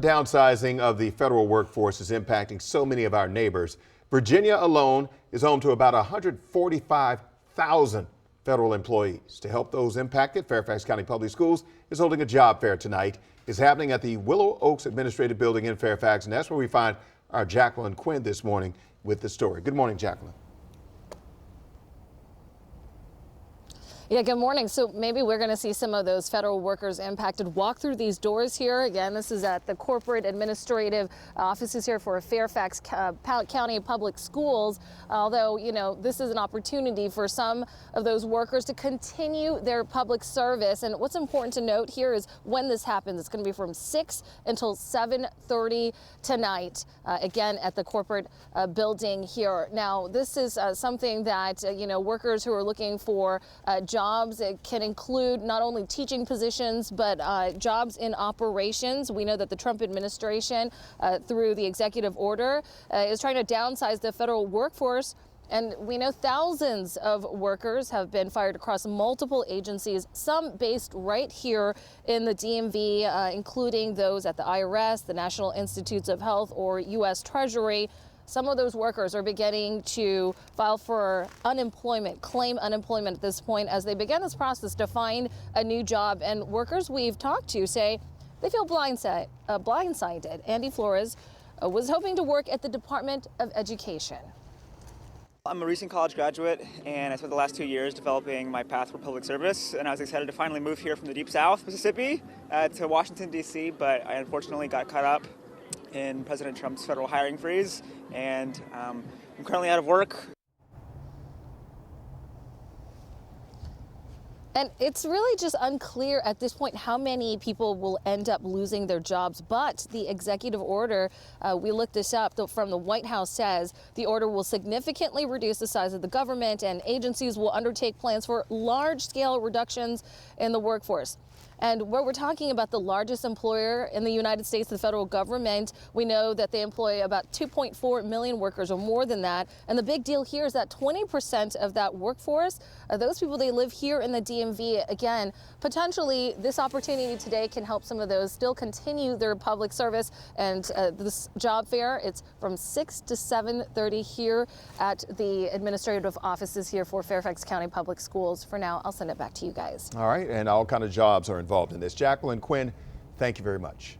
Downsizing of the federal workforce is impacting so many of our neighbors. Virginia alone is home to about 145,000 federal employees. To help those impacted, Fairfax County Public Schools is holding a job fair tonight. It's happening at the Willow Oaks Administrative Building in Fairfax, and that's where we find our Jacqueline Quinn this morning with the story. Good morning, Jacqueline. Yeah, good morning. So maybe we're going to see some of those federal workers impacted walk through these doors here. Again, this is at the corporate administrative offices here for Fairfax County Public Schools. Although, you know, this is an opportunity for some of those workers to continue their public service. And what's important to note here is when this happens, it's going to be from 6 until 7:30 tonight, again, at the corporate building here. Now, this is something that, you know, workers who are looking for jobs. It can include not only teaching positions, but jobs in operations. We know that the Trump administration, through the executive order, is trying to downsize the federal workforce. And we know thousands of workers have been fired across multiple agencies, some based right here in the DMV, including those at the IRS, the National Institutes of Health, or U.S. Treasury. Some of those workers are beginning to file for unemployment, claim unemployment at this point as they begin this process to find a new job. And workers we've talked to say they feel blindsided. Andy Flores was hoping to work at the Department of Education. I'm a recent college graduate, and I spent the last 2 years developing my path for public service, and I was excited to finally move here from the Deep South, Mississippi, to Washington, D.C., but I unfortunately got caught up in President Trump's federal hiring freeze, and I'm currently out of work. And it's really just unclear at this point how many people will end up losing their jobs. But the executive order, we looked this up from the White House, says the order will significantly reduce the size of the government, and agencies will undertake plans for large-scale reductions in the workforce. And where we're talking about the largest employer in the United States, the federal government, we know that they employ about 2.4 million workers or more than that. And the big deal here is that 20% of that workforce, those people, they live here in the DMV. Again, potentially this opportunity today can help some of those still continue their public service. And this job fair, it's from 6 to 7:30 here at the administrative offices here for Fairfax County Public Schools. For now, I'll send it back to you guys. All right, and all kind of jobs are involved in this. Jacqueline Quinn, thank you very much.